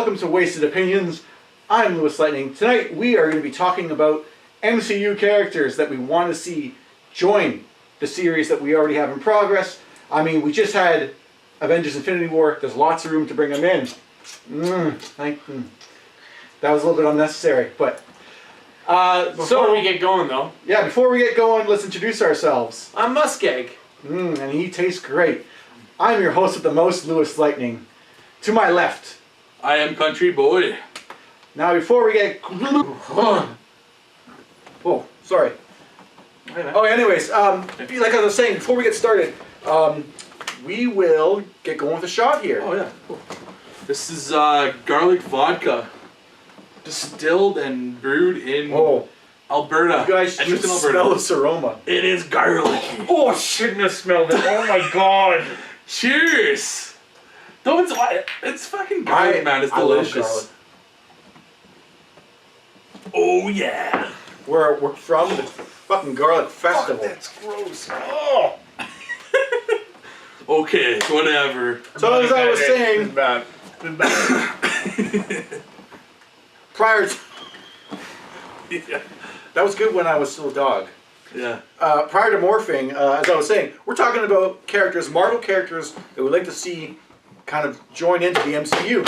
welcome to Wasted Opinions. I'm LewisLightning. Tonight we are going to be talking about MCU characters that we want to see join the series that we already have in progress. I mean, we just had Avengers Infinity War. There's lots of room to bring them in. That was a little bit unnecessary, but... Before we get going, though. Yeah, before we get going, let's introduce ourselves. I'm MussKeg. And he tastes great. I'm your host with the most, LewisLightning. To my left. I am CountryBoy. Now, before we get... Oh, sorry. Oh, anyways, like I was saying, before we get started, we will get going with the shot here. Oh, yeah. Cool. This is garlic vodka. Distilled and brewed in Alberta. You guys should smell this aroma. It is garlicky. Oh, I shouldn't have smelled it. Oh my god. Cheers! Don't, it's fucking garlic, man. It's delicious. Oh, yeah. We're from the fucking garlic festival. Oh, that's gross. Oh. Okay, whatever. So as I was saying, prior to... Yeah. That was good when I was still a dog. Yeah. Prior to morphing, as I was saying, we're talking about characters, Marvel characters that we'd like to see kind of join into the MCU.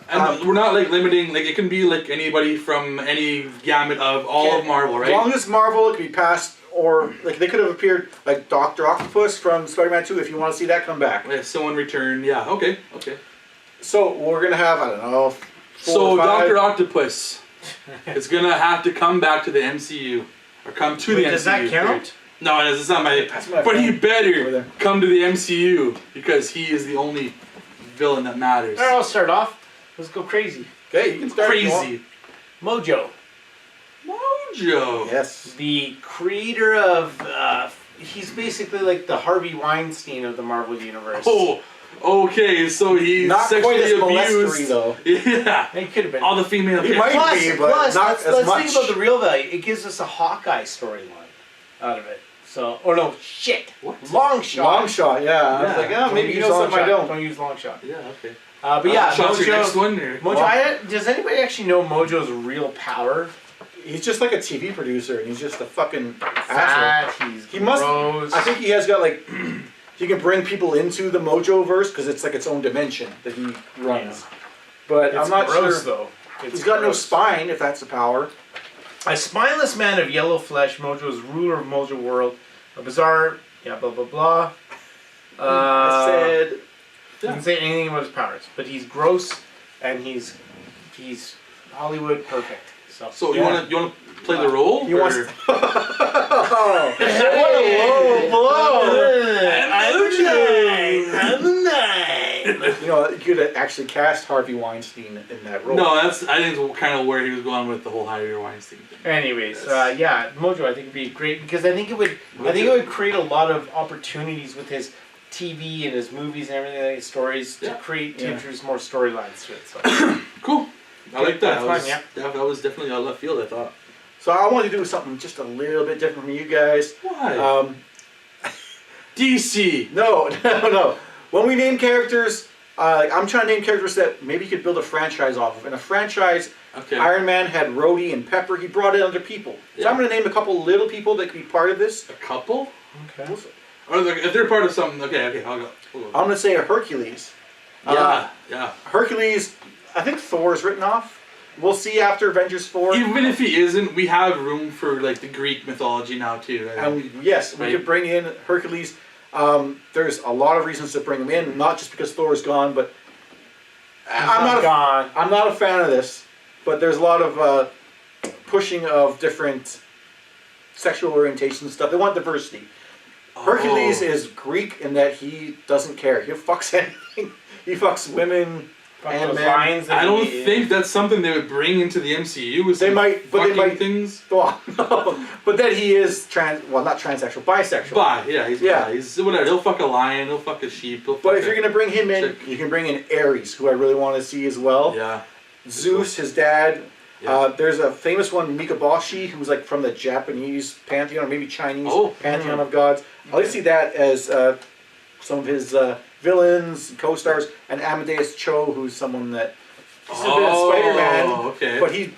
And we're not like limiting, like it can be like anybody from any gamut of all of Marvel, right? As long as Marvel, it could be past, or like they could have appeared like Dr. Octopus from SpiderMan 2 if you want to see that come back. Yeah, someone return, yeah, okay. So we're going to have, I don't know, 4 so or 5. Dr. Octopus is going to have to come back to the MCU. Or come to the MCU. Does that count? No, it's not my but he better come to the MCU because he is the only villain that matters. Alright, I'll start off. Let's go crazy. Okay, you can start. Crazy. Mojo. Mojo. Yes. The creator of... he's basically like the Harvey Weinstein of the Marvel Universe. Oh, okay, so he's not sexually quite as abused. molestery, though. Yeah. He could have been. All the female He might be, but plus, not let's as much. think about the real value. It gives us a Hawkeye storyline out of it. So, or no, shit. What? Long shot. Long shot, yeah. I was like, oh, maybe you know something I don't. Don't use long shot. Yeah, okay. But yeah, Shot's your next Mojo. one there. Mojo. Does anybody actually know Mojo's real power? He's just like a TV producer, and he's just a fucking Fat, asshole. he's He must. gross. I think he has got like. He can bring people into the Mojo verse because it's like its own dimension that he runs. Yeah. But It's I'm not gross, sure. though. He's got no spine, if that's a power. A spineless man of yellow flesh, Mojo is ruler of Mojo world. A bizarre, blah blah blah. I said. Didn't say anything about his powers, but he's gross and he's Hollywood perfect. So you want to play the role? He wants. What a low blow! I'm the knight. You know, you could actually cast Harvey Weinstein in that role. No, I think it's kind of where he was going with the whole Harvey Weinstein thing. Anyways, yeah, Mojo I think would be great because I think it would create a lot of opportunities with his TV and his movies and everything, like his stories to introduce more storylines to it. So. Cool. I like that. That's That was definitely out of left field, I thought. So I wanted to do something just a little bit different from you guys. Why? DC. No. When we name characters, I'm trying to name characters that maybe you could build a franchise off of. In a franchise, Iron Man had Rhodey and Pepper. He brought in other people. So I'm going to name a couple little people that could be part of this. A couple? Okay. Or if they're part of something, okay, I'll go. I'm going to say a Hercules. Yeah. Hercules, I think Thor's written off. We'll see after Avengers 4. Even if he isn't, we have room for like the Greek mythology now too. And yes, we could bring in Hercules. There's a lot of reasons to bring him in, not just because Thor's gone, but I'm not a fan of this. But there's a lot of pushing of different sexual orientation stuff. They want diversity. Hercules is Greek in that he doesn't care. He fucks anything. He fucks women. And I don't think that's something they would bring into the MCU. They might, but they might things. Well, no, but then he is not transsexual, bisexual. He's whatever. He'll fuck a lion. He'll fuck a sheep. But if you're gonna bring him in, you can bring in Ares, who I really want to see as well. Yeah. Zeus, his dad. Yeah. There's a famous one, Mikaboshi, who's like from the Japanese pantheon, or maybe Chinese pantheon of gods. I like to see that as some of his villains, and co-stars, and Amadeus Cho, who's someone that he's a bit of Spider-Man, okay. but he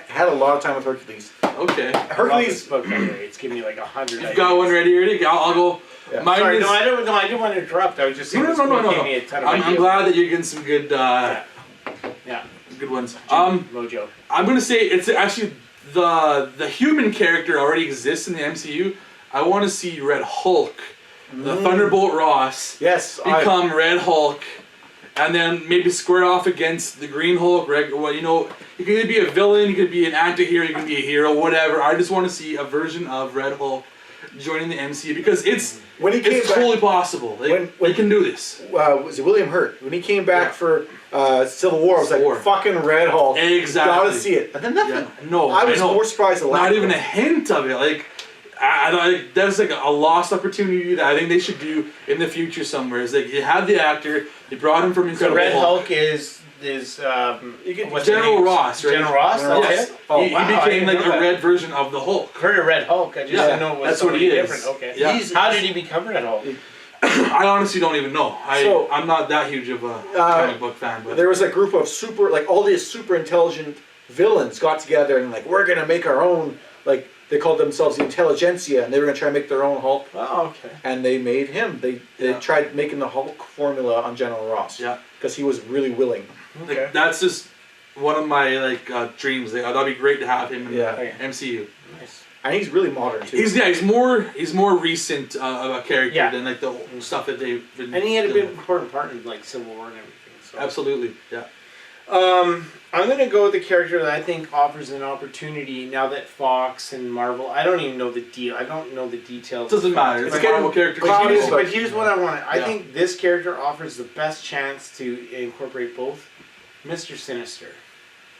had a lot of time with Hercules. Okay. Hercules. It's giving me like 100. You've got one ready? I'll go. Yeah. Mine Sorry, is, no, I didn't want to interrupt. I was just saying. No. Gave me a ton of I'm ideas. glad that you're getting some good, Yeah. good ones. Mojo. I'm gonna say it's actually the human character already exists in the MCU. I want to see Red Hulk, the Thunderbolt Ross, Yes. become Red Hulk, and then maybe square off against the Green Hulk. Well, you know, you can either be a villain, you could be an anti-hero, you can be a hero, whatever. I just want to see a version of Red Hulk joining the MCU because it's totally possible. When you can do this. Was it William Hurt? When he came back for Civil War, I was like, fucking Red Hulk. Exactly. Gotta see it. And then nothing. Yeah. No, I was more surprised than not even a hint of it. Like, that's like a lost opportunity that I think they should do in the future somewhere. Is like you had the actor, you brought him from Incredible Red Hulk. Hulk is what's General the name? Ross, right? General Ross. Yes. Okay. Oh, he became like a red version of the Hulk. Heard of Red Hulk? I just didn't know it was that's what he is. different. Okay. Yeah. How did he become Red Hulk? I honestly don't even know. I'm not that huge of a comic book fan. But there was a group of all these super intelligent villains got together and like, we're gonna make our own, like, they called themselves the Intelligentsia, and they were gonna try and make their own Hulk. Oh, okay. And they made him. They tried making the Hulk formula on General Ross. Yeah. Because he was really willing. Like, that's just one of my dreams. That'd be great to have him in the MCU. Nice. And he's really modern too. He's more recent of a character than like the stuff that they've been. And he had a big important part in like Civil War and everything. So. Absolutely, yeah. I'm gonna go with the character that I think offers an opportunity now that Fox and Marvel. I don't even know the deal. I don't know the details. Doesn't matter. It's a Marvel character. But here's what I want. I think this character offers the best chance to incorporate both Mr. Sinister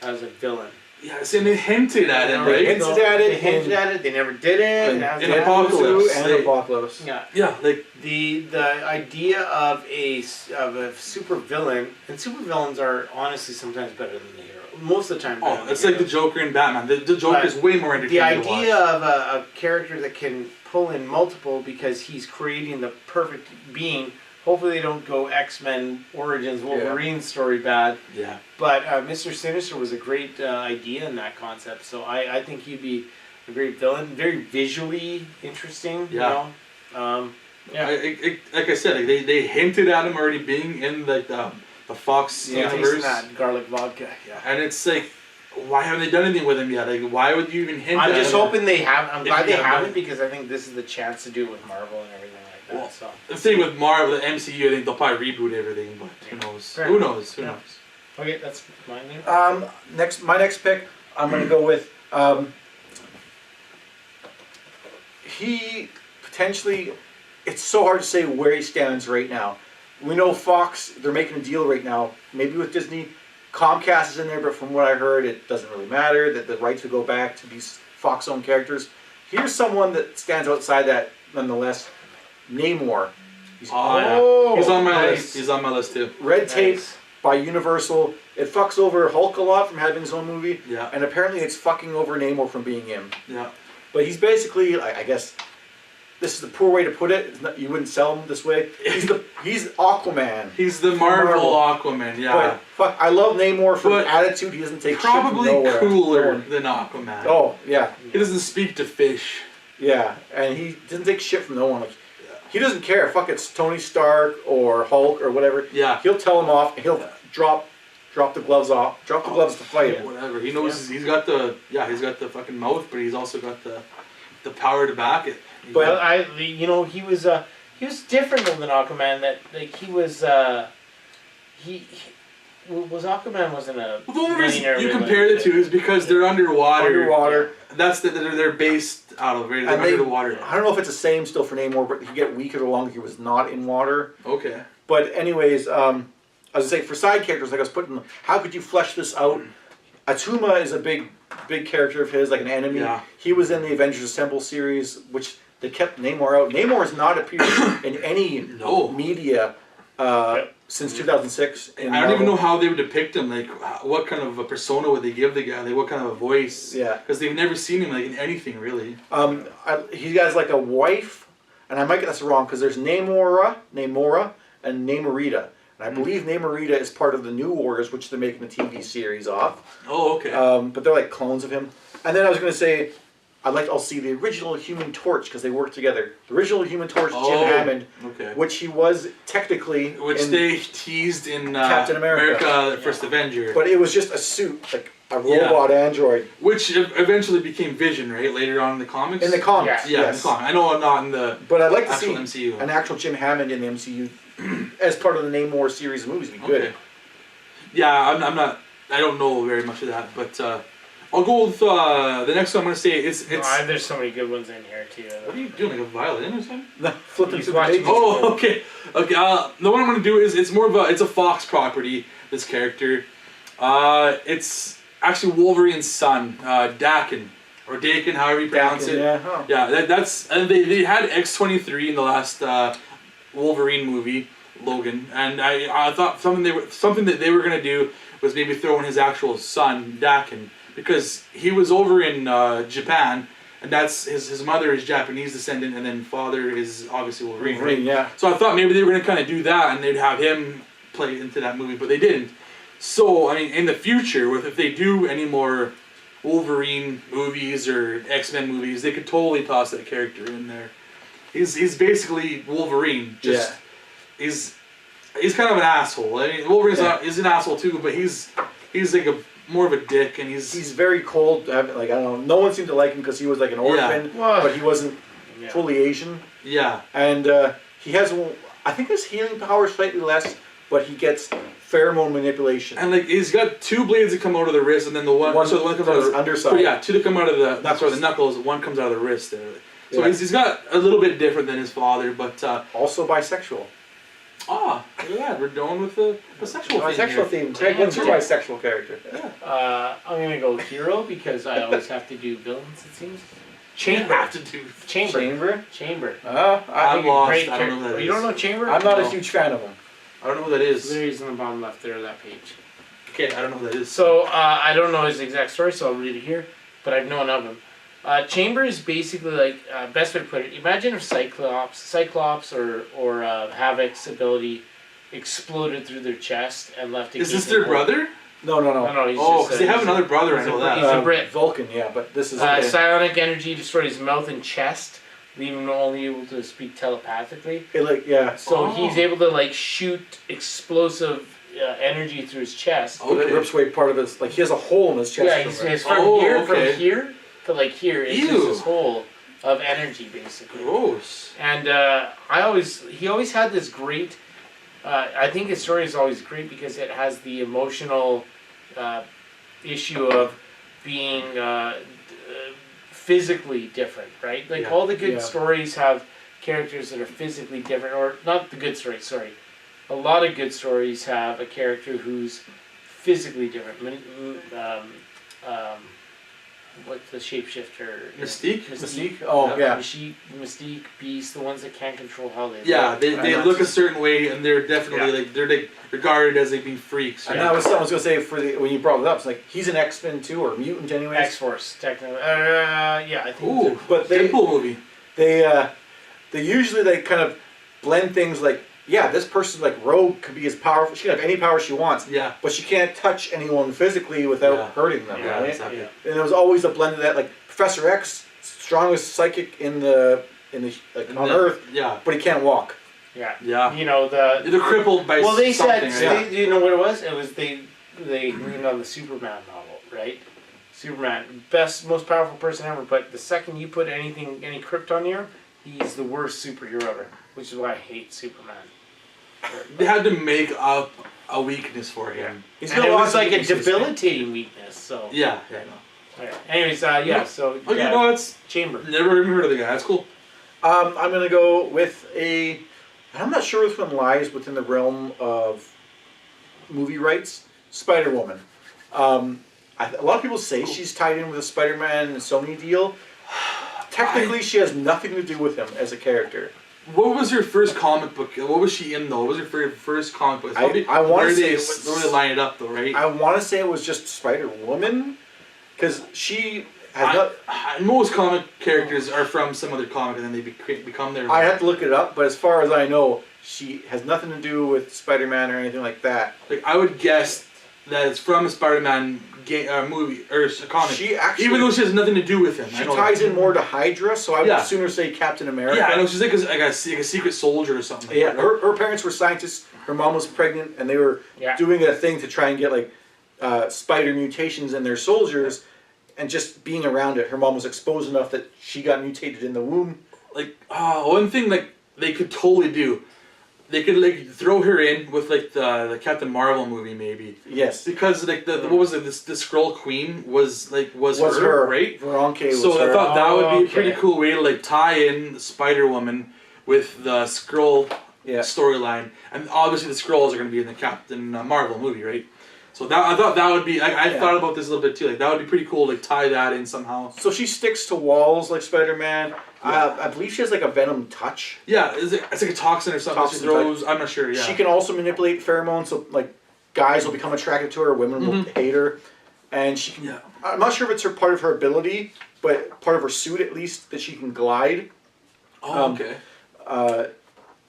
as a villain. Yes, and they hinted at it, right? They hinted at it. They never did it. In Apocalypse. And Apocalypse. Yeah, like the idea of a super villain, and super villains are honestly sometimes better than the hero. Most of the time. It's like the Joker in Batman. The Joker is way more entertaining. The idea of a character that can pull in multiple because he's creating the perfect being. Hopefully they don't go X-Men Origins Wolverine story bad. Yeah. But Mr. Sinister was a great idea in that concept. So I think he'd be a great villain. Very visually interesting. Yeah. You know? Like I said, they hinted at him already being in the Fox universe. That garlic vodka. Yeah. And it's like, why haven't they done anything with him yet? Like, why would you even hint at him? I'm just hoping they have. I'm glad they haven't because I think this is the chance to do it with Marvel and everything. Well, so. the thing with Marvel, the MCU, I think they'll probably reboot everything, but who knows? Who knows? Okay, that's mine then. My next pick, I'm going to go with, he potentially, it's so hard to say where he stands right now. We know Fox, they're making a deal right now, maybe with Disney. Comcast is in there, but from what I heard, it doesn't really matter, that the rights would go back to these Fox-owned characters. Here's someone that stands outside that, nonetheless. Namor. He's on my list. He's on my list too. Red Tape by Universal. It fucks over Hulk a lot from having his own movie. Yeah. And apparently it's fucking over Namor from being him. Yeah. But he's basically, I guess, this is the poor way to put it. It's not, you wouldn't sell him this way. He's Aquaman. He's the Marvel Aquaman. Yeah. But fuck, I love Namor for his attitude. He doesn't take probably shit from nowhere. cooler than Aquaman. Oh yeah. He doesn't speak to fish. Yeah, and he doesn't take shit from no one. Like, he doesn't care. Fuck, it's Tony Stark or Hulk or whatever. Yeah. He'll tell him off. And he'll drop the gloves off. Drop the gloves to fight him. Whatever. He knows he's got the fucking mouth, but he's also got the power to back it. But he was different than Aquaman. That like he was Aquaman wasn't a. Well, the only reason you compare the two is because they're underwater. That's they're based out of. Right? They're under the water. I don't know if it's the same still for Namor, but he get weaker the longer he was not in water. Okay. But anyways, I was gonna say for side characters, like I was putting, how could you flesh this out? Attuma is a big character of his, like an enemy. Yeah. He was in the Avengers Assemble series, which they kept Namor out. Namor has not appeared in any media since 2006. I don't even know how they would depict him. Like, what kind of a persona would they give the guy? Like, what kind of a voice? Yeah. Because they've never seen him like in anything really. He has like a wife, and I might get this wrong because there's Namora, and Namorita. And I believe Namorita is part of the New Warriors, which they're making the TV series off. Oh, okay. But they're like clones of him. And then I was going to say, I'll see the original Human Torch because they work together. The original Human Torch, Jim Hammond, which he was technically they teased in Captain America, the First Avenger. But it was just a suit, like a robot android. Which eventually became Vision, right? Later on in the comics? In the comics, yeah. yes. In the comics. I know I'm not in the But I'd like to actual see MCU. an actual Jim Hammond in the MCU as part of the Namor series of movies. Would be good. Okay. Yeah, I'm not... I don't know very much of that, but... I'll go with the next one I'm going to say. It's there's so many good ones in here, too. What are you doing, like a violin or something? No, flipping He's through the watching pages. Oh, okay. Okay, the one I'm going to do is it's more of it's a Fox property, this character. It's actually Wolverine's son, Dakin, or Dakin, however you pronounce it. Yeah, huh. Yeah, that's... And they had X-23 in the last Wolverine movie, Logan, and I thought something that they were going to do was maybe throw in his actual son, Dakin, because he was over in Japan, and that's his mother is Japanese descendant, and then father is obviously Wolverine, right? Yeah. So I thought maybe they were going to kind of do that, and they'd have him play into that movie, but they didn't. So, I mean, in the future, if they do any more Wolverine movies or X-Men movies, they could totally toss that character in there. He's basically Wolverine, just... Yeah. He's kind of an asshole. I mean, Wolverine's is an asshole too, but he's like more of a dick, and he's very cold. Like, I don't know. No one seemed to like him because he was like an orphan, but he wasn't fully Asian. Yeah. And he has, I think his healing power is slightly less, but he gets pheromone manipulation. And like he's got two blades that come out of the wrist, and then the one comes out of the underside. Yeah, two that come out of the knuckles. One comes out of the wrist there. So he's got a little bit different than his father, but also bisexual. Look at that. We're going with the sexual theme. Bisexual theme. Greg, what's your bisexual character? Yeah. I'm gonna go hero because I always have to do villains. It seems. Chamber. Have to do Chamber. I'm lost. I don't know who that is. You don't know Chamber? I'm not a huge fan of him. I don't know who that is. There he is on the bottom left there of that page. Okay, I don't know who that is. So I don't know his exact story, so I'll read it here. But I've known of him. Chamber is basically like best way to put it. Imagine if Cyclops or Havoc's ability exploded through their chest and left. Is this their brother? No. No. He's because they have another brother. I know that. He's a Brit. Vulcan, yeah, but this is psionic energy destroyed his mouth and chest, leaving him only able to speak telepathically. So he's able to like shoot explosive energy through his chest. But it rips away part of his. Like he has a hole in his chest. Yeah, he's from here to like here. It's just this hole of energy, basically. Gross. And he always had this great. I think his story is always great because it has the emotional issue of being physically different, right? Like all the good stories have characters that are physically different, or not the good stories. Sorry, a lot of good stories have a character who's physically different. What's the shapeshifter? Mystique? Oh, yeah. Mystique, Beast, the ones that can't control how they look. Yeah, they look a certain way, and they're definitely they're regarded as being freaks. And that was something I was going to say when you brought it up. It's like he's an X-Men too, or mutant anyways. X-Force, technically. Yeah, I think. Ooh, but Deadpool movie. They usually kind of blend things like. Yeah, this person, like Rogue, could be as powerful. She can have any power she wants. Yeah. But she can't touch anyone physically without hurting them. Yeah, right? exactly. And there was always a blend of that. Like Professor X, strongest psychic on Earth. Yeah. But he can't walk. Yeah. Yeah. You know they're crippled by. Well, they something, said. Do you know what it was? It was they leaned on the Superman novel, right? Superman, most powerful person ever. But the second you put any Krypton near him, he's the worst superhero ever. Which is why I hate Superman. They had to make up a weakness for him. And it was like a debilitating weakness. So yeah. Okay. Anyways, So okay, no, that's Chamber. Never even heard of the guy. That's cool. I'm gonna go with I'm not sure this one lies within the realm of movie rights. Spider-Woman. A lot of people say she's tied in with a Spider-Man and Sony deal. Technically, she has nothing to do with him as a character. What was her first comic book? What was she in though? What was her first comic book? I want to say it was. Where they line it up though, right? I want to say it was just Spider-Woman, because she Most comic characters are from some other comic, and then they become their own. I have to look it up, but as far as I know, she has nothing to do with Spider-Man or anything like that. Like, I would guess that it's from a Spider-Man movie or comic. She actually, even though she has nothing to do with him. She ties in more to Hydra, so I would sooner say Captain America. Yeah, I know she's like a secret soldier or something. Like that, right? her parents were scientists. Her mom was pregnant, and they were doing a thing to try and get like spider mutations in their soldiers, and just being around it, her mom was exposed enough that she got mutated in the womb. Like, one thing like they could totally do. They could like throw her in with like the Captain Marvel movie maybe. Yes. Because like the what was it, the Skrull Queen was her, right? Veronke was so her. I thought that would be a pretty cool way to like tie in Spider-Woman with the Skrull storyline, and obviously the Skrulls are going to be in the Captain Marvel movie, right? So that I thought that would be. I thought about this a little bit too. Like that would be pretty cool. Like tie that in somehow. So she sticks to walls like Spider-Man. I believe she has like a venom touch. Yeah, it's like a toxin or something she throws. I'm not sure. Yeah. She can also manipulate pheromones, so like guys will become attracted to her, women will hate her, and she can. Yeah. I'm not sure if it's part of her ability, but part of her suit at least that she can glide. Oh, okay.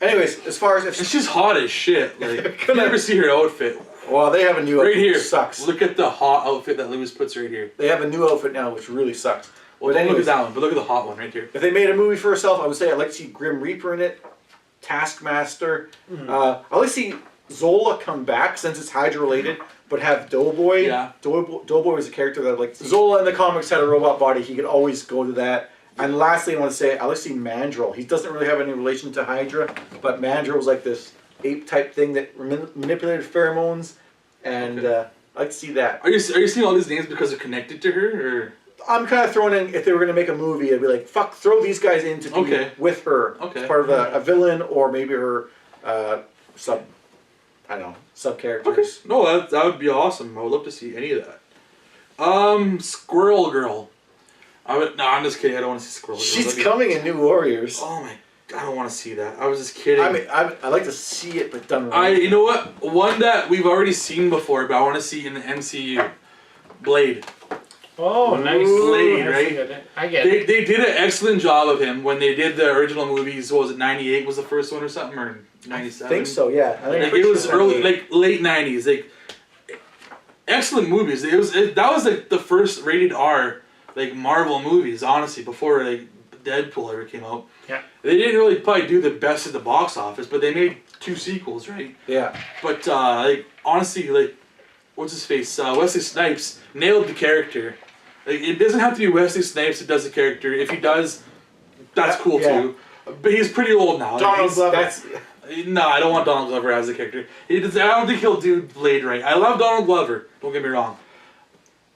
Anyways, as far as and she's hot as shit. Like you never see her outfit. Well, they have a new outfit. Right here. Which sucks. Look at the hot outfit that Lewis puts right here. They have a new outfit now, which really sucks. Well, don't look at that one, but look at the hot one right here. If they made a movie for herself, I would say I'd like to see Grim Reaper in it, Taskmaster. I'd like to see Zola come back since it's Hydra related, but have Doughboy. Yeah. Doughboy was a character that I'd like to see. Zola in the comics had a robot body. He could always go to that. And lastly, I want to say I'd like to see Mandrill. He doesn't really have any relation to Hydra, but Mandrill was like this ape-type thing that manipulated pheromones, and I'd like to see that. Are you seeing all these names because they're connected to her, or? I'm kind of throwing in, if they were going to make a movie, I'd be like, fuck, throw these guys in to be with her. Okay. As part of a villain, or maybe her sub characters. Okay. No, that would be awesome. I would love to see any of that. Squirrel Girl. I'm just kidding. I don't want to see Squirrel Girl. She's coming in New Warriors. Oh my, I don't want to see that. I was just kidding. I mean, I'd like to see it, but done right. You know what? One that we've already seen before, but I want to see in the MCU. Blade. Oh, nice. Blade, right? I get it. They did an excellent job of him when they did the original movies. What was it, 98 was the first one or something, or 97? I think so, yeah. I think it was early, like late 90s. Like, excellent movies. That was like the first rated R like Marvel movies, honestly, before like Deadpool ever came out. Yeah. They didn't really probably do the best at the box office, but they made 2 sequels, right? Yeah. But like honestly, like what's his face? Wesley Snipes nailed the character. Like, it doesn't have to be Wesley Snipes that does the character. If he does, that's cool too. But he's pretty old now. Donald Glover. No, I don't want Donald Glover as the character. I don't think he'll do Blade right. I love Donald Glover. Don't get me wrong.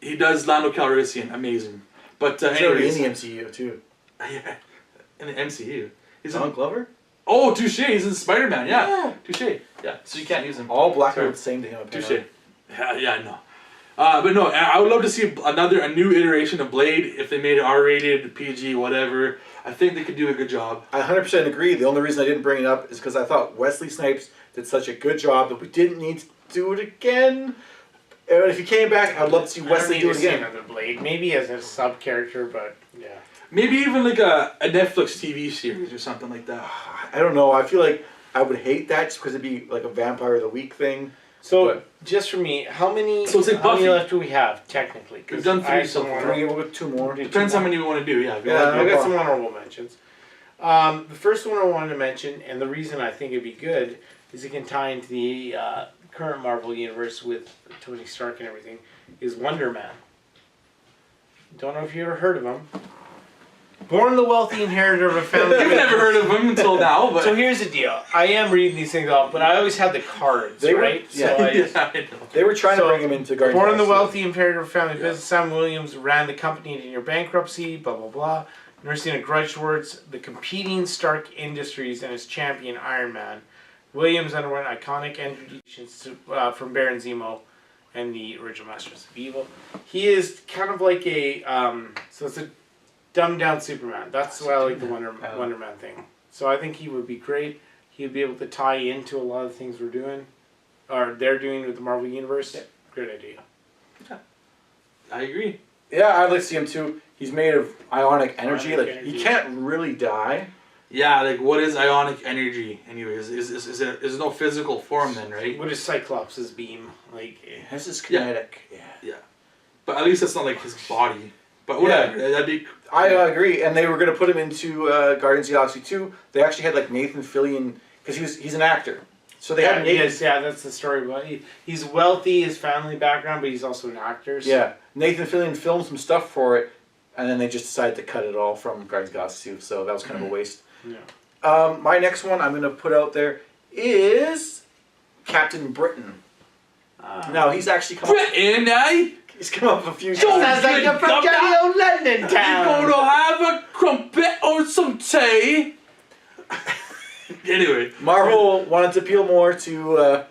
He does Lando Calrissian, amazing. But anyways, in the MCU too. Yeah, in the MCU. He's Donald Glover. Oh, touche. He's in SpiderMan. Yeah, touche. Yeah, so you can't use him. All black are the same to him. Touche. Yeah, I know. But no, I would love to see a new iteration of Blade if they made it R-rated, PG, whatever. I think they could do a good job. I 100% agree. The only reason I didn't bring it up is because I thought Wesley Snipes did such a good job that we didn't need to do it again. And if he came back, I'd love to see Wesley do it again. Another Blade, maybe as a sub character, but yeah. Maybe even like a Netflix TV series or something like that. I don't know. I feel like I would hate that just because it'd be like a Vampire of the Week thing. So, just for me, how many left do we have, technically? We've done 3 so far. We'll get 2 more. Depends how many we want to do, yeah. I've got some honorable mentions. The first one I wanted to mention, and the reason I think it'd be good, is it can tie into the current Marvel universe with Tony Stark and everything, is Wonder Man. Don't know if you ever heard of him. Born the wealthy inheritor of a family. I've never heard of him until now. But so here's the deal. I am reading these things off, but I always had the cards, right? They were trying to bring him into Guardians. Born the wealthy inheritor of a family business, Sam Williams ran the company into near bankruptcy, blah, blah, blah. Nursing a grudge towards the competing Stark Industries and his champion, Iron Man. Williams underwent iconic introductions from Baron Zemo and the original Masters of Evil. He is kind of like a, so it's a dumbed down Superman. That's why I like the Wonder Man thing. So I think he would be great. He would be able to tie into a lot of the things we're doing, or they're doing with the Marvel Universe. Yeah. Great idea. I agree. Yeah, I'd like to see him too. He's made of ionic energy. Ionic Like energy. he can't really die. Yeah, like what is ionic energy? Anyways, is no physical form then, right? What is Cyclops' beam? Like, This is kinetic. Yeah. But at least that's not like his body. But whatever, that'd be. I agree. And they were going to put him into Guardians of the Galaxy 2. They actually had like Nathan Fillion because he's an actor. So they had Nathan. That's the story. But he's wealthy, his family background, but he's also an actor. So. Yeah, Nathan Fillion filmed some stuff for it, and then they just decided to cut it all from Guardians of the Galaxy 2. So that was kind of a waste. Yeah. My next one I'm going to put out there is Captain Britain. Now he's actually come up, Britain, eh? he's come up a few Don't times. Sounds like you're from Johnny old London You town. gonna have a crumpet or some tea? Anyway, Marvel wanted to appeal more to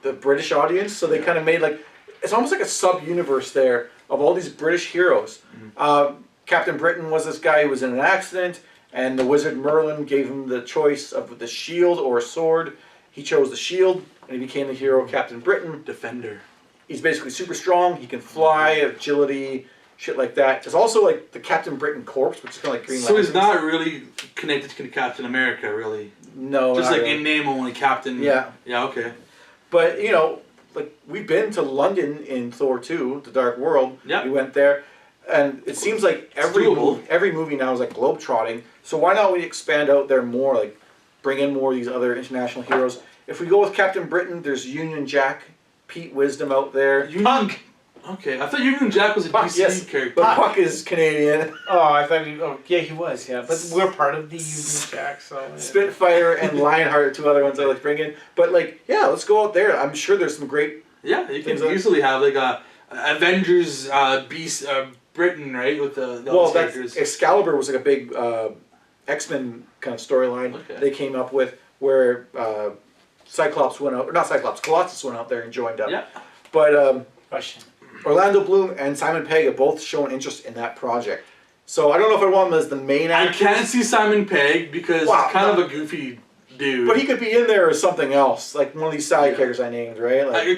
the British audience, so they kind of made like it's almost like a sub-universe there of all these British heroes. Captain Britain was this guy who was in an accident, and the wizard Merlin gave him the choice of the shield or a sword. He chose the shield, and he became the hero Captain Britain. Defender. He's basically super strong. He can fly, agility, shit like that. There's also like the Captain Britain Corps, which is kind of like Green So he's Lantern. not really connected to Captain America, really. No, Just not like really. in name only, Captain. Yeah. Yeah. Okay. But you know, like we've been to London in Thor 2, The Dark World. Yeah. We went there, and it seems like doable. every movie now is like globetrotting. So why not we expand out there more, like bring in more of these other international heroes? If we go with Captain Britain, there's Union Jack, Pete Wisdom out there. Punk. Okay, I thought Union Jack was a Puck, DC yes, character. but Puck is Canadian. Oh, I thought he. Oh, yeah, he was. Yeah, but we're part of the Union Jack, so. Yeah. Spitfire and Lionheart are two other ones I like to bring in. But like, yeah, let's go out there. I'm sure there's some great. Yeah, you can Things like- easily have like a Avengers Beast Britain, right, with the Well, those that's characters. Excalibur was like a big X-Men kind of storyline Okay. they came up with where Cyclops went out, or not Cyclops, Colossus went out there and joined up. Yeah. But Question. Orlando Bloom and Simon Pegg have both shown interest in that project. So I don't know if I want them as the main I actors. can't see Simon Pegg because Wow, he's kind no. of a goofy dude. But he could be in there as something else, like one of these side characters I named, right? Like, I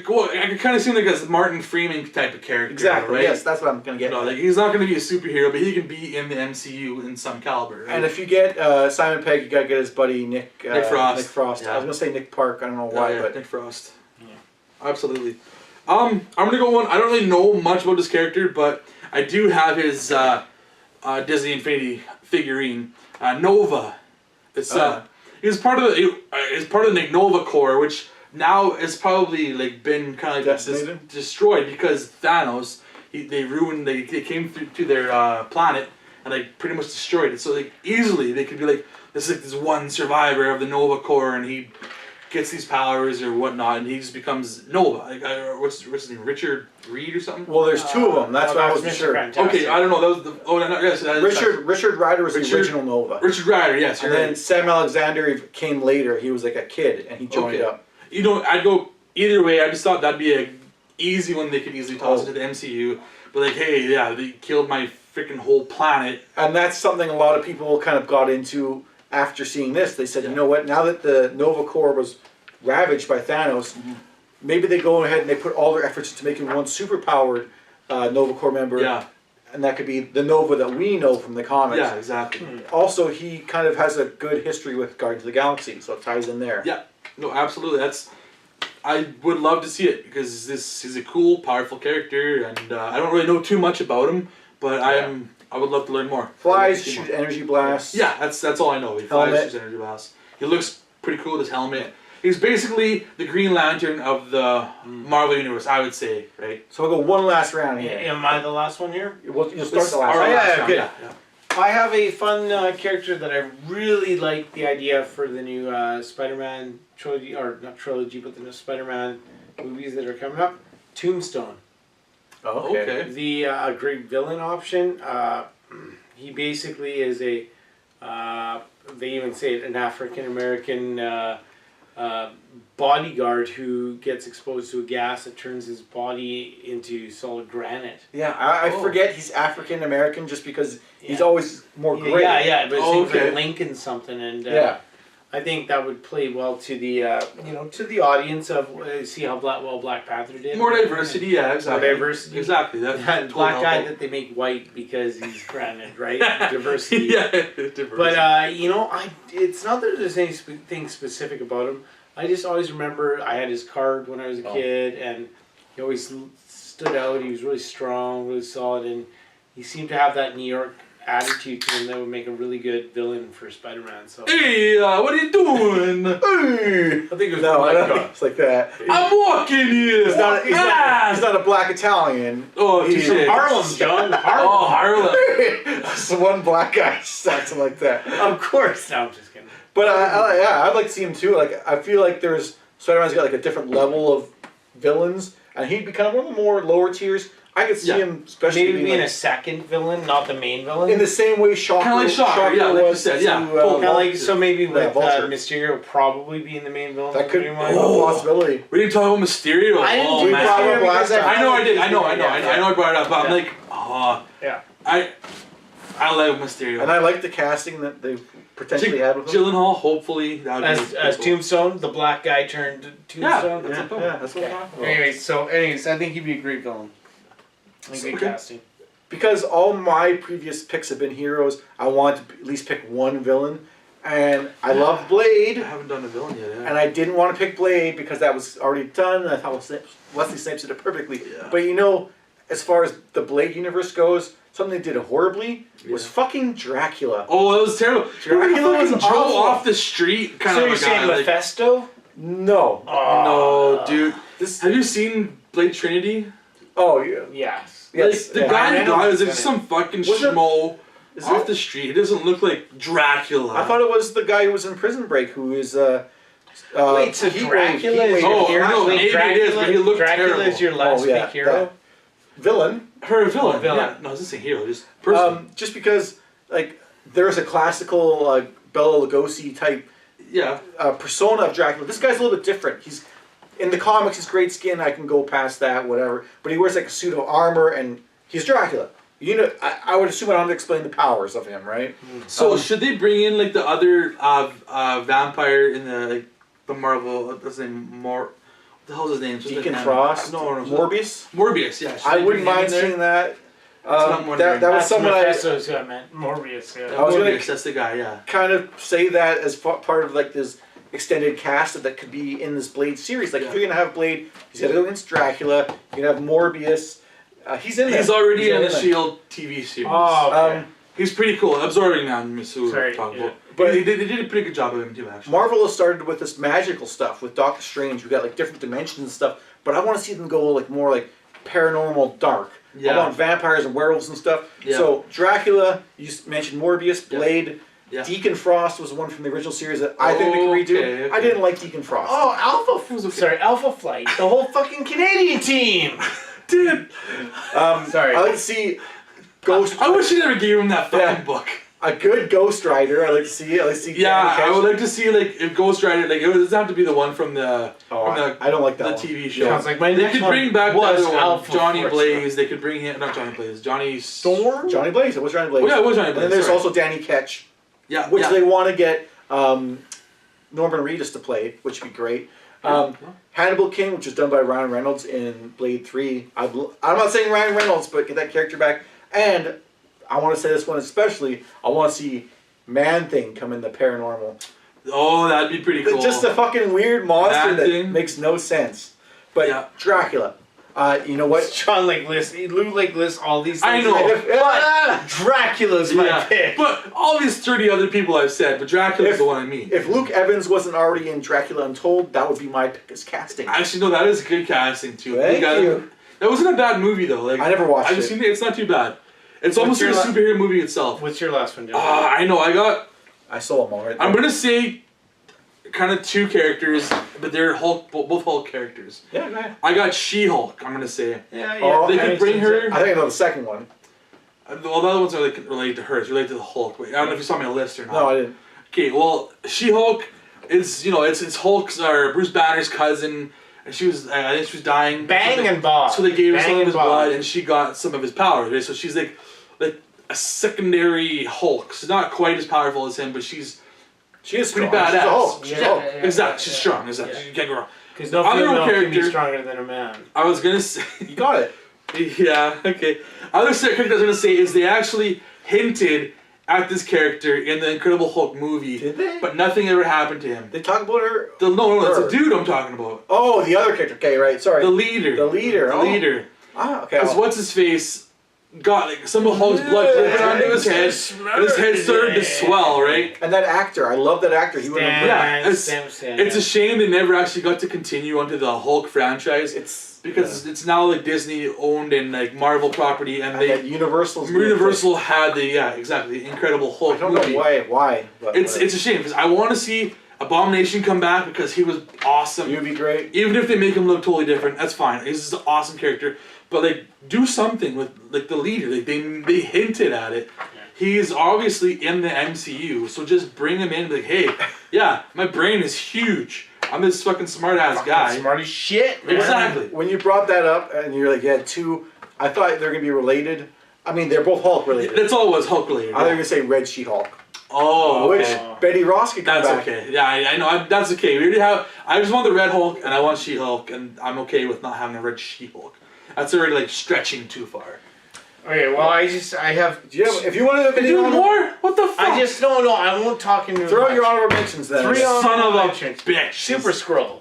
could kind of see him like as Martin Freeman type of character. exactly. Right? Yes, that's what I'm gonna get. No, like he's not going to be a superhero, but he can be in the MCU in some caliber. Right? And if you get Simon Pegg, you gotta get his buddy Nick. Nick Frost. Nick Frost. Yeah. I was gonna say Nick Park. I don't know why, yeah, but Nick Frost. Yeah, absolutely. I'm gonna go one. I don't really know much about this character, but I do have his Disney Infinity figurine, Nova. It's he's part of the Nick Nova Corps, which now has probably like been kind of like Decimated? destroyed because Thanos. They ruined. They came through to their planet and like pretty much destroyed it. So like easily they could be like this is like this one survivor of the Nova Corps, and he gets these powers or whatnot, and he just becomes Nova. Like, what's his name? Richard Reed or something? well, there's two of them. That's what I wasn't Mr. sure. Fantastic. Okay, I don't know. That was the yes. Richard Rider was the Richard- original Nova. Richard Rider. Yes, And you're then right. Sam Alexander came later. He was like a kid, and he joined Okay. up. You know, I'd go either way. I just thought that'd be a easy one they could easily toss Oh. into the MCU. But like, hey, yeah, they killed my freaking whole planet. And that's something a lot of people kind of got into after seeing this. They said, Yeah. you know what? Now that the Nova Corps was ravaged by Thanos, maybe they go ahead and they put all their efforts into making one superpowered Nova Corps member. Yeah, And that could be the Nova that we know from the comics. yeah, exactly. Also, he kind of has a good history with Guardians of the Galaxy, so it ties in there. Yeah, no, absolutely. I would love to see it because this is a cool, powerful character, and I don't really know too much about him, but I would love to learn more. Flies, I'd love to see shoot more. energy blasts. Yeah, that's all I know. He flies, Helmet. shoots energy blasts. He looks pretty cool with his helmet. He's basically the Green Lantern of the Marvel Universe, I would say, right? So we'll go one last round here. Am I the last one here? You'll start the last Our round. last yeah, round, good. yeah. I have a fun character that I really like the idea for the new Spider-Man trilogy, or not trilogy, but the new Spider-Man movies that are coming up. Tombstone. Oh, Okay. The great villain option. He basically is a, they even say it, an African-American bodyguard who gets exposed to a gas that turns his body into solid granite. Yeah, I Oh. forget he's African American just because he's Yeah. always more gray. Yeah, but it Oh, seems okay. like Lincoln something, and Yeah. I think that would play well to the to the audience of see how Black Panther did. More diversity, yeah, exactly. More diversity. Exactly. That black guy that they make white because he's granted, right? Diversity. Yeah, diversity. But it's not that there's anything specific about him. I just always remember I had his card when I was a kid, and he always stood out. He was really strong, really solid, and he seemed to have that New York attitude to him that would make a really good villain for Spider-Man. So. Hey, what are you doing? Hey. I think it was No, I like, don't think it's like that. I'm walking here. He's not a black Italian. Oh, He's touche. Harlem, John. Harlem. Oh, Harlem. It's the one black guy acting like that. Of course. No, I'm just kidding. But I'd like to see him too. Like I feel like Spider-Man's got like a different level of villains, and he'd be kind of one of the more lower tiers. I could see him, especially maybe being like, a second villain, not the main villain. in the same way Shocker. Kind of like Shocker, yeah, like you said, yeah. Kind of like so maybe with Vulture. Mysterio probably being the main villain. That could be a possibility. We didn't talk about Mysterio. I didn't oh, do man. Mysterio because last time. I know I did. I know Yeah. I brought it up. But I'm like, Yeah. I like Mysterio. And I like the casting that they potentially had with him. Gyllenhaal, hopefully. That would As be Tombstone, the black guy turned Tombstone. Yeah. That's what I'm talking about. Anyways, I think he'd be a great villain. I think good casting. Because all my previous picks have been heroes, I want to at least pick one villain. And I love Blade. I haven't done a villain yet. Yeah. And I didn't want to pick Blade because that was already done. And I thought Wesley Snipes did it perfectly. Yeah. But as far as the Blade universe goes, something they did horribly was fucking Dracula. Oh, that was terrible. Dracula was drove awful. off the street. Kind So of you're a guy, saying like, No. Mephisto? no, dude. Have you seen Blade Trinity? Oh, yeah. Yes. Yes. Like, the guy who died is like Reynolds some fucking Was it- schmo Is off it? the street. It doesn't look like Dracula. I thought it was the guy who was in Prison Break who is Wait, so Dracula is your Oh, hero? no, Wait, maybe it is, but he looked Dracula terrible. is your last yeah, big hero? villain. Her villain. Oh, villain. Yeah. No, I was just saying hero. Just person. Just because there's a classical Bela Lugosi type yeah. persona of Dracula. This guy's a little bit different. He's in the comics. His great skin. I can go past that, whatever. But he wears like a suit of armor, and he's Dracula. I would assume I don't have to explain the powers of him, right? So should they bring in like the other vampire in the Marvel? What's his name? What the hell's his name? Just Deacon like, Frost. No. Morbius. Morbius. Yeah. Should I they wouldn't bring him mind in there? seeing that. That's what I'm wondering. That was That's someone Mephisto's who I meant. Morbius, yeah. I was gonna- Morbius, that's the guy. Yeah. kind of say that as part of like this extended cast that could be in this Blade series. Like if you're gonna have Blade, he's got to go against Dracula. You're gonna have Morbius. He's in there. He's already in the there. Shield TV series. Oh, okay. He's pretty cool. Absorbing Man, Miss who Sorry, we're talking yeah. about. But- But they did a pretty good job of him too, actually. Marvel has started with this magical stuff with Doctor Strange. We got like different dimensions and stuff. But I want to see them go like more like paranormal dark. Yeah. I want vampires and werewolves and stuff. Yeah. So Dracula, you mentioned Morbius, Blade. Yeah. Deacon Frost was the one from the original series that I think they could redo. Okay. I didn't like Deacon Frost. Oh, Alpha Flight. The whole fucking Canadian team. Dude, Sorry. I like to see Ghost. I wish you never gave him that fucking Yeah. book. A good Ghost Rider. I like to see. I like to see. Yeah, Danny I would Ketch. like to see like if Ghost Rider, like it doesn't have to be the one from the I don't like that the one. TV show. Sounds like my They next could one bring back the was other one, Alpha Johnny Force. Blaze. They could bring him, not Johnny Blaze, Johnny Storm? Johnny Blaze. It was Johnny Blaze. Oh yeah, it was Johnny And Blaze. then there's sorry. also Danny Ketch, yeah, which yeah. they want to get Norman Reedus to play, which would be great. Hannibal King, which is done by Ryan Reynolds in Blade 3. I'm not saying Ryan Reynolds, but get that character back. And I want to say this one especially. I want to see Man-Thing come in the paranormal. Oh, that'd be pretty cool. Just a fucking weird monster that Man-Thing. makes no sense. But Yeah. Dracula. You know what? John Lou lists all these things. I know. But Dracula's my yeah, pick. but all these 30 other people I've said, but Dracula's If- the one I mean. If Luke Evans wasn't already in Dracula Untold, that would be my pick as casting. Actually, no, that is good casting too. Thank you. That wasn't a bad movie though. Like I never watched I've it. seen it. It's not too bad. It's almost like a your superhero movie itself. What's your last one, John? I know. I saw them all right there. I'm gonna say kind of two characters, but they're both Hulk characters. Yeah, go ahead. I got She-Hulk. I'm gonna say. Yeah, Oh, They that could makes bring sense. her. I think I know the second one. Well, the other ones are related to her. It's related to the Hulk. Wait, I don't know if you saw my list or not. No, I didn't. Okay, well, She-Hulk is it's Hulk's or Bruce Banner's cousin, and she was I think she was dying. Bang and Bob. So they gave her Bang some of and his Bob. blood, and she got some of his powers. Right? So she's like a secondary Hulk. She's not quite as powerful as him, but she's She is pretty strong. She's a badass. Hulk. She's a Hulk. Exactly. She's strong. Exactly. Yeah. You can't go wrong. Because no Other female can be character- stronger than a man. I was gonna say. You got it. Yeah. Okay. Other character I was gonna say is they actually hinted at this character in the Incredible Hulk movie. Did they? But nothing ever happened to him. They talk about her. No, Her. it's a dude I'm talking about. Oh, the other character. Okay, right. Sorry. The leader. The leader. The Oh. leader. Ah, okay. Because what's his face got like some of Hulk's blood dripping onto his head, and his head started to swell, right? And that actor, I love that actor. He would have. Yeah, it's a shame they never actually got to continue onto the Hulk franchise. It's because it's now like Disney owned and like Marvel property, and that Universal's Universal had the exactly Incredible Hulk I don't movie. know why. But It's a shame because I want to see Abomination come back because he was awesome. You'd be great. Even if they make him look totally different, that's fine. He's just an awesome character. But like, do something with like the leader. Like they hinted at it. He is obviously in the MCU, so just bring him in. Like, hey, yeah, my brain is huge. I'm this fucking smart ass guy. Smart as shit, man. Exactly. When you brought that up and you're like, yeah, two, I thought they're gonna be related. I mean, they're both Hulk related. That's all it was, Hulk related. I thought you were gonna say Red She-Hulk. Oh, Which okay. Betty Ross could come That's back. okay. Yeah, I know. That's okay. We already have. I just want the Red Hulk, and I want She-Hulk, and I'm okay with not having a Red She-Hulk. That's already like stretching too far. Okay, well, I have. Do you have, if you want to Do more? What the fuck? I won't talk into throw out your honorable mentions then. Three Son of honorable a mentions. bitch. Super Skrull.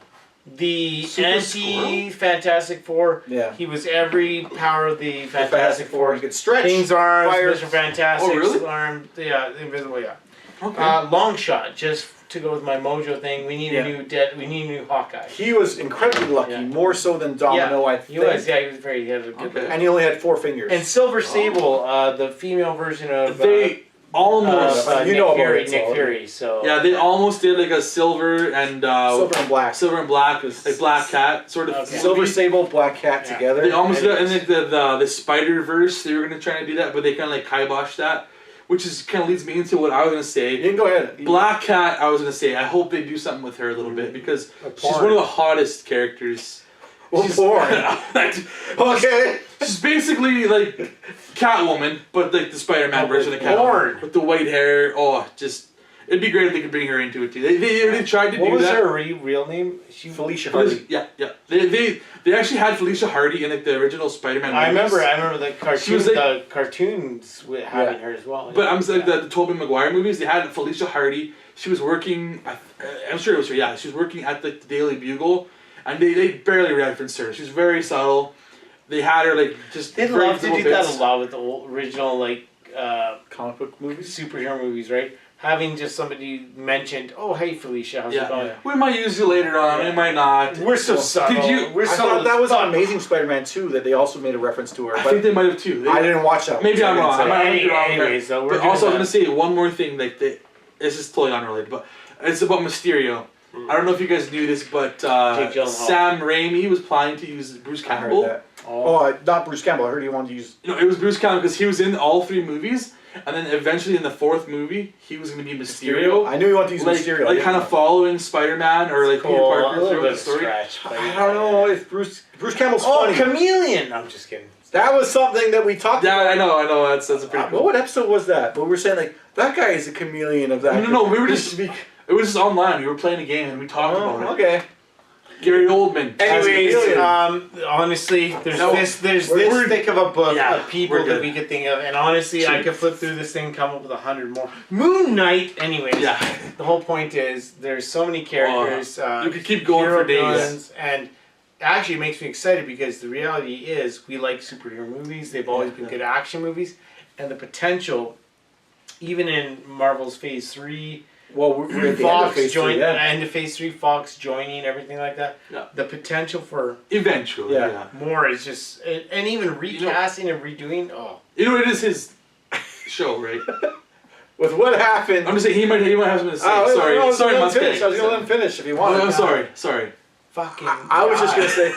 The Super anti-Fantastic Four. Yeah. He was every power of the The Fantastic Four. You could stretch. King's arms, fire. Mr. Fantastic's Oh, really? arm. Yeah, invisible. Yeah. Okay. Long shot. Just to go with my Mojo thing. We need a new Hawkeye. He was incredibly lucky, Yeah. more so than Domino, I He think. was. Yeah, he was very. He had a good. Okay. And he only had 4 fingers. And Silver Sable, the female version of. They almost. you Nick know about Fury. it, so- Nick Fury. So. Yeah, they almost did like a silver and Silver and black. silver and black, like Black Cat sort of. Okay. Silver movie. Sable, Black Cat Yeah. together. They almost did that in Anyways. like the Spider-Verse. They were gonna try to do that, but they kind of like kiboshed that, which is kind of leads me into what I was gonna say. You can go ahead. Black Cat, I was gonna say, I hope they do something with her a little bit because she's one of the hottest characters. Well, She's- porn. Okay. She's basically like Catwoman, but like the Spider-Man version of Catwoman Porn. with the white hair. Oh, just it'd be great if they could bring her into it too. They already tried to What do was that. her real name? Felicia Hardy. Yeah. They actually had Felicia Hardy in like the original Spider-Man. I movies. remember the cartoon. She was like- the cartoons with having her as well. But I'm saying the Tobey Maguire movies. They had Felicia Hardy. She was working. I'm sure it was her. Yeah, she was working at the Daily Bugle, and they barely referenced her. She's very subtle. They had her like just. They very love to little do that bits. a lot with the original Comic book movies. superhero movies, right? Having just somebody mentioned, "Oh, hey Felicia, how's it going?" Yeah, we might use you later on. We might not. We're so subtle. Did you- We're I so thought that was subtle. Amazing Spider-Man 2 that they also made a reference to her. I But think they might have too. I didn't watch that one. Maybe so I'm I wrong. didn't say. I might be wrong. Anyways, though, we're But doing also, I was that. gonna say one more thing. Like this is totally unrelated, but it's about Mysterio. I don't know if you guys knew this, but Jake Gyllenhaal. Sam Raimi was planning to use Bruce I heard Campbell. that. Oh, not Bruce Campbell. I heard he wanted to use. You know, it was Bruce Campbell because he was in all 3 movies, and then eventually in the 4th movie, he was going to be Mysterio. I knew he wanted to use like, Mysterio. like kind of following Spider-Man or like Peter Cool. Parker A little throughout bit the of story. stretch, but I don't know if Bruce Campbell's Oh, funny. Chameleon! I'm just kidding. That was something that we talked Yeah, about. I know. That's a pretty cool. What episode was that? But we were saying like that guy is a chameleon of that. No. We were just. It was just online. We were playing a game and we talked about it. Okay. Gary Oldman. as Anyways, Chameleon. honestly, there's No, this we're- thick of a book yeah, of people we're that good. we could think of, and honestly, I Sure. could flip through this thing, come up with 100 more. Moon Knight. Anyways, Yeah. the whole point is there's so many characters. You could keep going hero for days. villains, and actually it makes me excited because the reality is we like superhero movies. They've always been good action movies, and the potential, even in Marvel's Phase 3. Well, we're at the end of Fox phase 3, yeah. end of Phase 3, Fox joining everything like that. Yeah. The potential for Eventually, Yeah. yeah. more is just, and even recasting and redoing. Oh, You know, it is his show, right? With what happened. I'm just saying he might have something to say. Oh, sorry, no, sorry, let him MussKeg. finish. I was gonna let him finish if he wanted. Oh, sorry. fucking! I was just gonna say,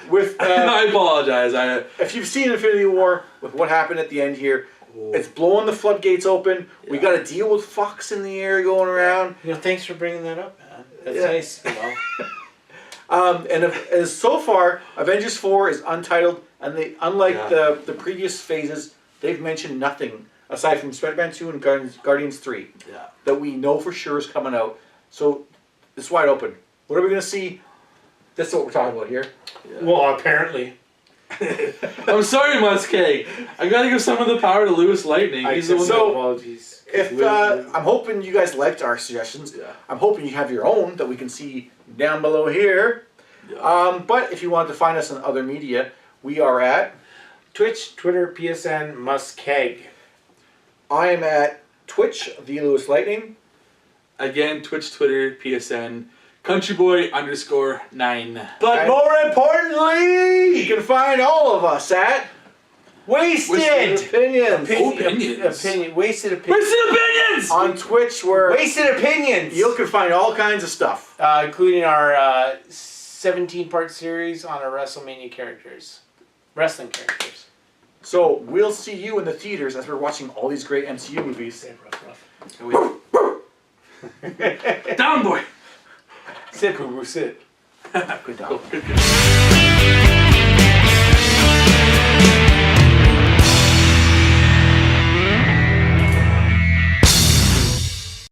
with I apologize. if you've seen Infinity War, with what happened at the end here, it's blowing the floodgates open. We got to deal with Fox in the air going around. Thanks for bringing that up, man. That's Yeah. nice. As so far, Avengers 4 is untitled, and they unlike Yeah. the previous phases, they've mentioned nothing aside from Spider-Man 2 and Guardians 3, Yeah. that we know for sure is coming out. So it's wide open. What are we going to see? That's what we're talking about here. Yeah. Well, apparently. I'm sorry, MussKeg. I gotta give some of the power to LewisLightning. He's the one. So- apologies. If I'm hoping you guys liked our suggestions. Yeah. I'm hoping you have your own that we can see down below here. Yeah. But if you wanted to find us on other media, we are at. Twitch, Twitter, PSN, MussKeg. I am at Twitch, the LewisLightning. Again, Twitch, Twitter, PSN, CountryBoy_9. But And- more importantly, You can find all of us at wasted Opinions. Opinions. wasted opinions. Wasted opinions! On Twitch, where Wasted opinions. you can find all kinds of stuff. Including our 17-part series on our wrestling characters. So we'll see you in the theaters as we're watching all these great MCU movies. Down, boy! Sit, boo boo, sit. Good dog. Good.